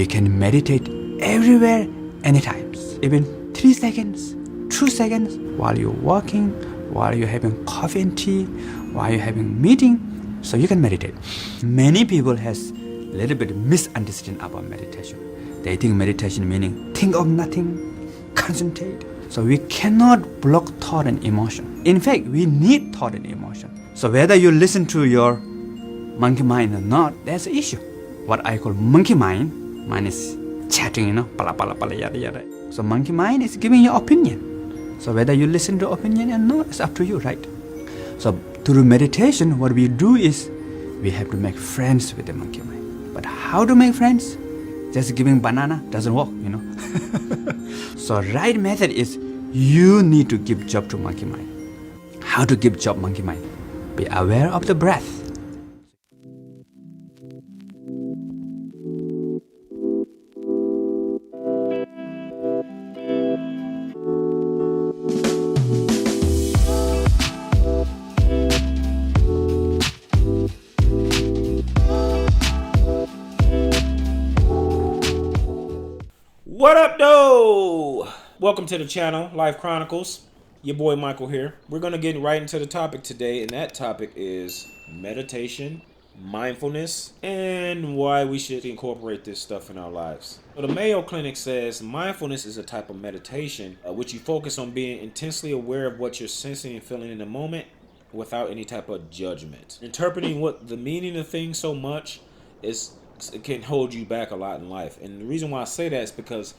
You can meditate everywhere, anytime, even 3 seconds, 2 seconds, while you're walking, while you're having coffee and tea, while you're having meeting. So you can meditate. Many people has a little bit misunderstanding about meditation. They think meditation meaning think of nothing, concentrate. So we cannot block thought and emotion. In fact, we need thought and emotion. So whether you listen to your monkey mind or not, that's the issue. What I call monkey mind is chatting, pala pala pala yada yada. So monkey mind is giving you opinion. So whether you listen to opinion or not, it's up to you, right? So through meditation, what we do is we have to make friends with the monkey mind. But how to make friends? Just giving banana doesn't work, So right method is you need to give job to monkey mind. How to give job monkey mind? Be aware of the breath. What up, though? Welcome to the channel, Lifechronicles. Your boy Michael here. We're going to get right into the topic today, and that topic is meditation, mindfulness, and why we should incorporate this stuff in our lives. So the Mayo Clinic says mindfulness is a type of meditation which you focus on being intensely aware of what you're sensing and feeling in the moment without any type of judgment. Interpreting what the meaning of things so much it can hold you back a lot in life. And the reason why I say that is because,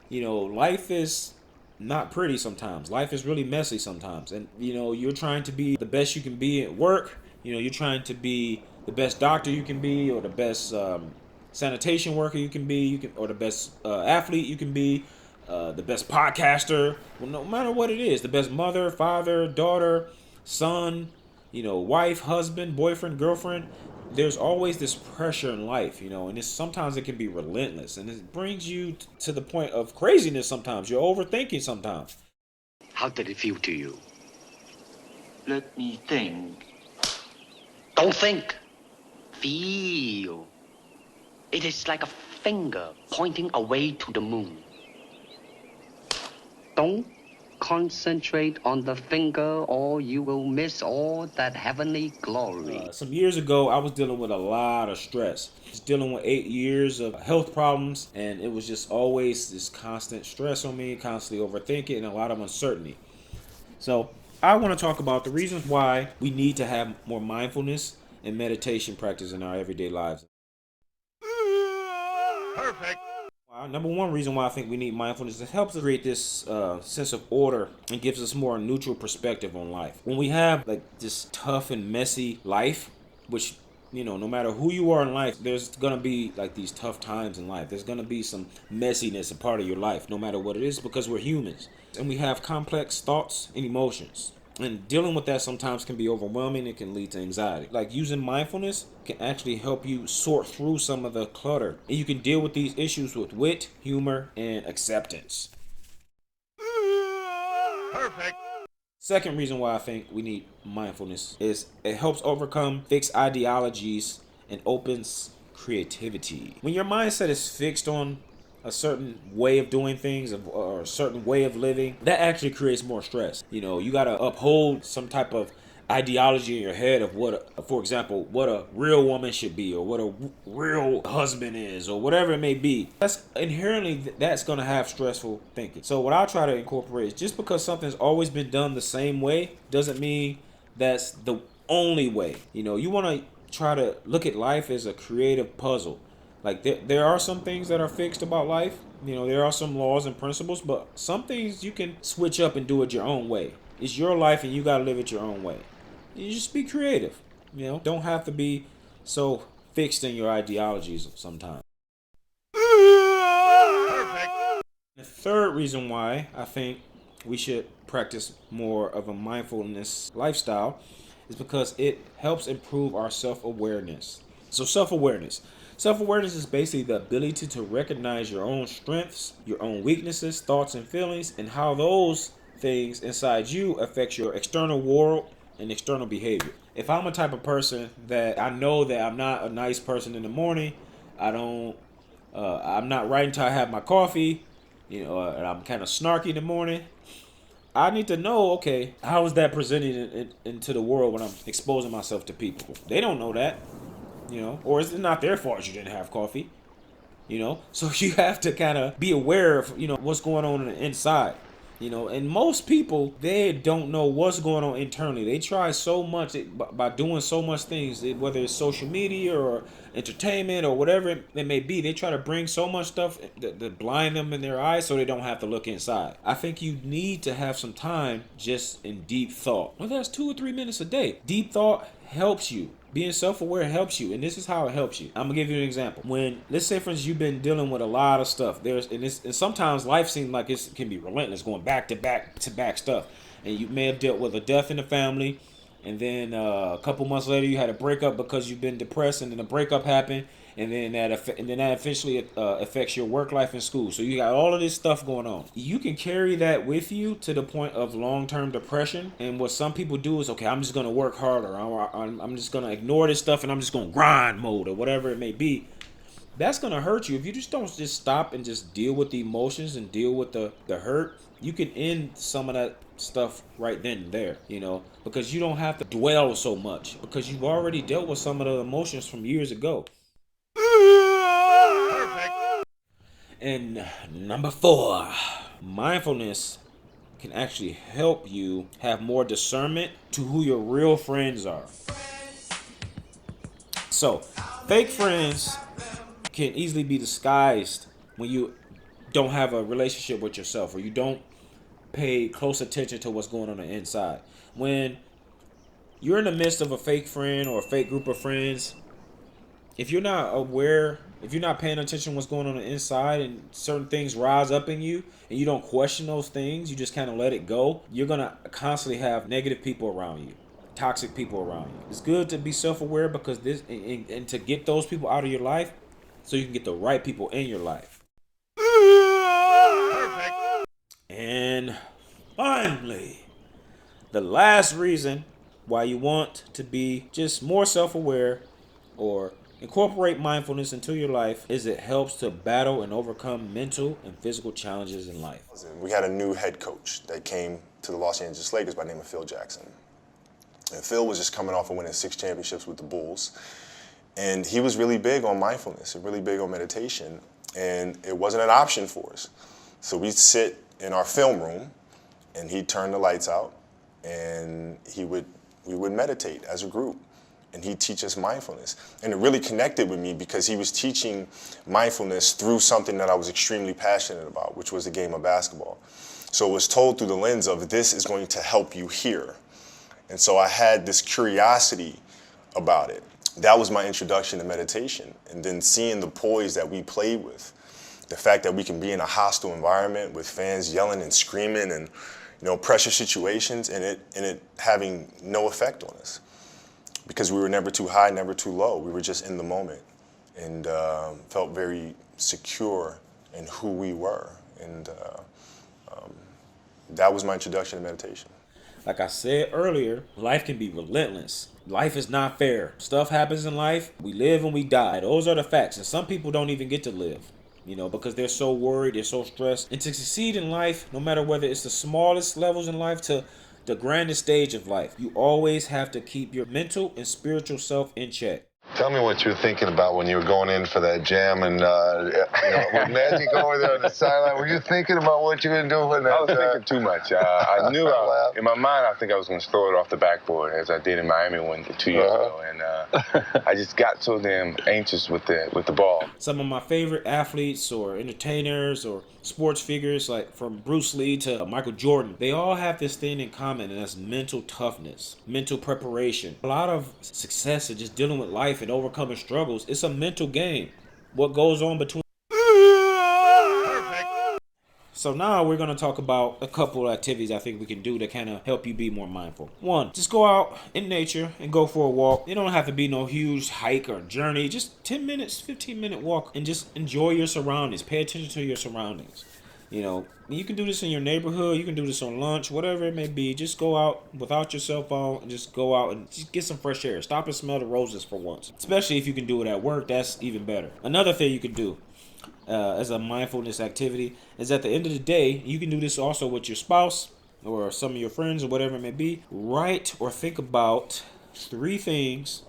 life is not pretty sometimes. Life is really messy sometimes. And, you're trying to be the best you can be at work. You're trying to be the best doctor you can be, or the best sanitation worker you can be, or the best athlete you can be, the best podcaster. Well, no matter what it is, the best mother, father, daughter, son, wife, husband, boyfriend, girlfriend. There's always this pressure in life, and sometimes it can be relentless, and it brings you to the point of craziness sometimes. You're overthinking sometimes. How did it feel to you? Let me think. Don't think. Feel. It is like a finger pointing away to the moon. Don't concentrate on the finger or you will miss all that heavenly glory. Some years ago, I was dealing with a lot of stress. I was dealing with 8 years of health problems, and it was just always this constant stress on me, constantly overthinking, and a lot of uncertainty. So I want to talk about the reasons why we need to have more mindfulness and meditation practice in our everyday lives. Perfect. Number one reason why I think we need mindfulness is it helps us create this sense of order and gives us more neutral perspective on life. When we have this tough and messy life, which no matter who you are in life, there's gonna be these tough times in life. There's gonna be some messiness a part of your life, no matter what it is, because we're humans and we have complex thoughts and emotions. And dealing with that sometimes can be overwhelming. It can lead to anxiety. Using mindfulness can actually help you sort through some of the clutter. And you can deal with these issues with wit, humor, and acceptance. Perfect. Second reason why I think we need mindfulness is it helps overcome fixed ideologies and opens creativity. When your mindset is fixed on a certain way of doing things or a certain way of living, that actually creates more stress. You got to uphold some type of ideology in your head of for example, what a real woman should be, or what a real husband is, or whatever it may be. That's inherently that's going to have stressful thinking. So what I try to incorporate is just because something's always been done the same way doesn't mean that's the only way. You want to try to look at life as a creative puzzle. There are some things that are fixed about life. There are some laws and principles, but some things you can switch up and do it your own way. It's your life and you got to live it your own way. You just be creative. Don't have to be so fixed in your ideologies sometimes. Perfect. The third reason why I think we should practice more of a mindfulness lifestyle is because it helps improve our self-awareness. So self-awareness is basically the ability to recognize your own strengths, your own weaknesses, thoughts, and feelings, and how those things inside you affect your external world and external behavior. If I'm a type of person that I know that I'm not a nice person in the morning, I don't I'm not right until I have my coffee, and I'm kind of snarky in the morning. I need to know, okay, how is that presented into the world when I'm exposing myself to people? They don't know that, or it's not their fault you didn't have coffee, So you have to kind of be aware of, what's going on the inside, and most people, they don't know what's going on internally. They try so much by doing so much things, whether it's social media or entertainment or whatever it may be. They try to bring so much stuff that blind them in their eyes so they don't have to look inside. I think you need to have some time just in deep thought. Well, that's 2 or 3 minutes a day. Deep thought helps you. Being self-aware helps you, and this is how it helps you. I'm gonna give you an example. When, let's say, for instance, you've been dealing with a lot of stuff. And sometimes life seems like it can be relentless, going back to back stuff. And you may have dealt with a death in the family, and then a couple months later you had a breakup because you've been depressed, and then the breakup happened, and then that eventually affects your work life and school. So you got all of this stuff going on. You can carry that with you to the point of long-term depression. And what some people do is, okay, I'm just gonna work harder. I'm just gonna ignore this stuff, and I'm just gonna grind mode or whatever it may be. That's gonna hurt you if you just don't just stop and just deal with the emotions and deal with the hurt. You can end some of that stuff right then and there, because you don't have to dwell so much, because you've already dealt with some of the emotions from years ago. Perfect. And number 4, mindfulness can actually help you have more discernment to who your real friends are. So, fake friends can easily be disguised when you don't have a relationship with yourself, or you don't pay close attention to what's going on the inside. When you're in the midst of a fake friend or a fake group of friends, if you're not aware, if you're not paying attention to what's going on the inside, and certain things rise up in you and you don't question those things, you just kind of let it go, you're going to constantly have negative people around you, toxic people around you. It's good to be self-aware, because this and to get those people out of your life so you can get the right people in your life. Perfect. And finally, the last reason why you want to be just more self-aware or incorporate mindfulness into your life is it helps to battle and overcome mental and physical challenges in life. We had a new head coach that came to the Los Angeles Lakers by the name of Phil Jackson. And Phil was just coming off of winning 6 championships with the Bulls. And he was really big on mindfulness and really big on meditation. And it wasn't an option for us. So we'd sit in our film room, and he'd turn the lights out, and we would meditate as a group. And he'd teach us mindfulness. And it really connected with me because he was teaching mindfulness through something that I was extremely passionate about, which was the game of basketball. So it was told through the lens of, this is going to help you here. And so I had this curiosity about it. That was my introduction to meditation. And then seeing the poise that we played with, the fact that we can be in a hostile environment with fans yelling and screaming and pressure situations, and it having no effect on us. Because we were never too high, never too low. We were just in the moment, and felt very secure in who we were. And that was my introduction to meditation. Like I said earlier, life can be relentless. Life is not fair. Stuff happens in life. We live and we die. Those are the facts. And some people don't even get to live, because they're so worried, they're so stressed. And to succeed in life, no matter whether it's the smallest levels in life to the grandest stage of life, you always have to keep your mental and spiritual self in check. Tell me what you were thinking about when you were going in for that jam, and with Magic over there on the sideline. Were you thinking about what you were doing? I was thinking too much. I knew in my mind, I think I was going to throw it off the backboard, as I did in Miami 2 years ago, and I just got so damn anxious with the ball. Some of my favorite athletes or entertainers or sports figures, like from Bruce Lee to Michael Jordan, they all have this thing in common, and that's mental toughness, mental preparation. A lot of success is just dealing with life and overcoming struggles. It's a mental game. What goes on between. Perfect. So now we're going to talk about a couple of activities I think we can do to kind of help you be more mindful. 1, just go out in nature and go for a walk. It don't have to be no huge hike or journey. Just 10 minutes, 15-minute walk, and just enjoy your surroundings. Pay attention to your surroundings. You can do this in your neighborhood. You can do this on lunch, whatever it may be. Just go out without your cell phone and just go out and just get some fresh air. Stop and smell the roses for once. Especially if you can do it at work, that's even better. Another thing you can do, as a mindfulness activity is at the end of the day, you can do this also with your spouse or some of your friends or whatever it may be. Write or think about 4 things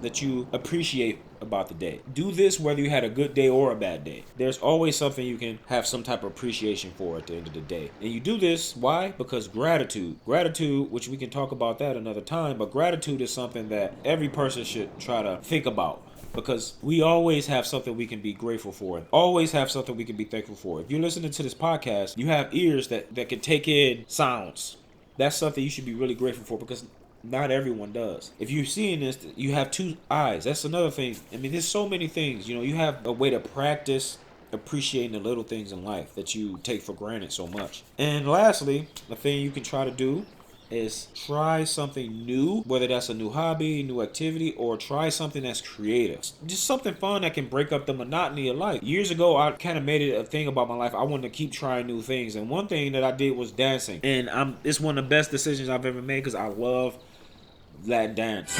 that you appreciate about the day. Do this whether you had a good day or a bad day. There's always something you can have some type of appreciation for at the end of the day. And you do this, why? Because gratitude, which we can talk about that another time, but gratitude is something that every person should try to think about. Because we always have something we can be grateful for. Always have something we can be thankful for. If you're listening to this podcast, you have ears that can take in sounds. That's something you should be really grateful for, because not everyone does. If you're seeing this, you have 2 eyes. That's another thing. I mean, there's so many things. You know, you have a way to practice appreciating the little things in life that you take for granted so much. And lastly, the thing you can try to do is try something new, whether that's a new hobby, new activity, or try something that's creative. Just something fun that can break up the monotony of life. Years ago, I kind of made it a thing about my life. I wanted to keep trying new things. And one thing that I did was dancing. And it's one of the best decisions I've ever made, because I love Latin dance.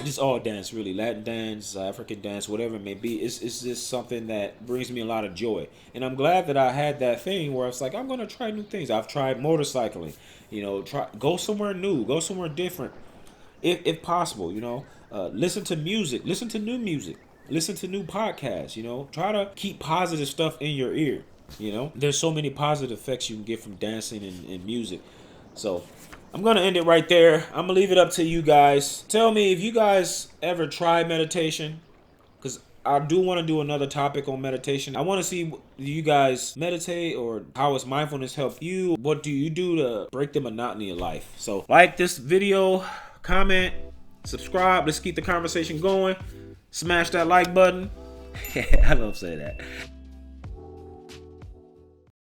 Just all dance, really. Latin dance, African dance, whatever it may be. It's just something that brings me a lot of joy. And I'm glad that I had that thing where it's like, I'm going to try new things. I've tried motorcycling, go somewhere new, go somewhere different, if possible, listen to music, listen to new music. Listen to new podcasts, Try to keep positive stuff in your ear, There's so many positive effects you can get from dancing and music. So I'm going to end it right there. I'm going to leave it up to you guys. Tell me if you guys ever try meditation, because I do want to do another topic on meditation. I want to see, do you guys meditate, or how has mindfulness helped you? What do you do to break the monotony of life? So like this video, comment, subscribe. Let's keep the conversation going. Smash that like button. I love saying that.